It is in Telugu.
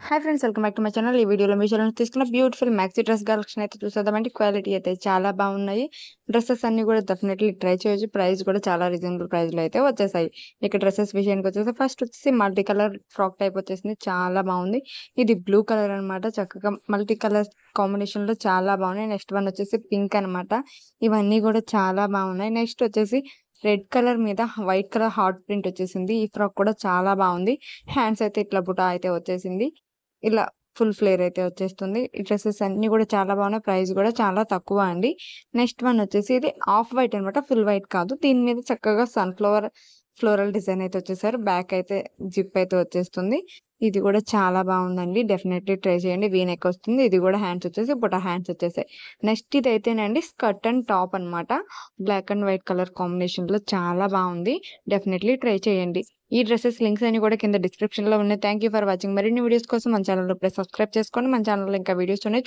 Hi friends, welcome back to my channel. ఈ వీడియోలో మీషోలో నుంచి తీసుకున్న బ్యూటిఫుల్ మ్యాక్సీ డ్రెస్ కలెక్షన్ అయితే చూసేద్దామండి. క్వాలిటీ అయితే చాలా బాగున్నాయి. డ్రెస్సెస్ అన్ని కూడా డెఫినెట్లీ ట్రై చేయొచ్చు. ప్రైస్ కూడా చాలా రీజనబుల్ ప్రైస్లో అయితే వచ్చేసాయి. ఇక డ్రెస్సెస్ విషయానికి వచ్చేసి ఫస్ట్ వచ్చేసి మల్టీ కలర్ ఫ్రాక్ టైప్ వచ్చేసింది. చాలా బాగుంది. ఇది బ్లూ కలర్ అనమాట. చక్కగా మల్టీ కలర్ కాంబినేషన్లో చాలా బాగున్నాయి. నెక్స్ట్ వన్ వచ్చేసి పింక్ అనమాట. ఇవన్నీ కూడా చాలా బాగున్నాయి. నెక్స్ట్ వచ్చేసి రెడ్ కలర్ మీద వైట్ కలర్ హార్ట్ ప్రింట్ వచ్చేసింది. ఈ ఫ్రాక్ కూడా చాలా బాగుంది. హ్యాండ్స్ అయితే ఇట్లా బుటా అయితే వచ్చేసింది. ఇలా ఫుల్ ఫ్లేర్ అయితే వచ్చేస్తుంది. ఈ డ్రెసెస్ అన్నీ కూడా చాలా బాగున్నాయి. ప్రైస్ కూడా చాలా తక్కువ అండి. నెక్స్ట్ వన్ వచ్చేసి ఇది ఆఫ్ వైట్ అనమాట. ఫుల్ వైట్ కాదు. దీని మీద చక్కగా సన్‌ఫ్లవర్ ఫ్లోరల్ డిజైన్ అయితే వచ్చేసారు. బ్యాక్ అయితే జిప్ అయితే వచ్చేస్తుంది. ఇది కూడా చాలా బాగుందండి. డెఫినెట్లీ ట్రై చేయండి. వీ నెక్ వస్తుంది. ఇది కూడా హ్యాండ్స్ వచ్చేసి బుటా హ్యాండ్స్ వచ్చేసాయి. నెక్స్ట్ ఇదైతేనండి స్కర్ట్ అండ్ టాప్ అనమాట. బ్లాక్ అండ్ వైట్ కలర్ కాంబినేషన్‌లో చాలా బాగుంది. డెఫినెట్లీ ట్రై చేయండి. ఈ డ్రెసెస్ లింక్స్ అన్ని కూడా కింద డిస్క్రిప్షన్‌లో ఉన్నాయి. Thank you for watching. మరిన్ని వీడియోస్ కోసం మన ఛానెల్‌ని ఇప్పుడే సబ్స్క్రైబ్ చేసుకోండి. మన ఛానెల్‌లో ఇంకా వీడియోస్ ఉన్నాయి.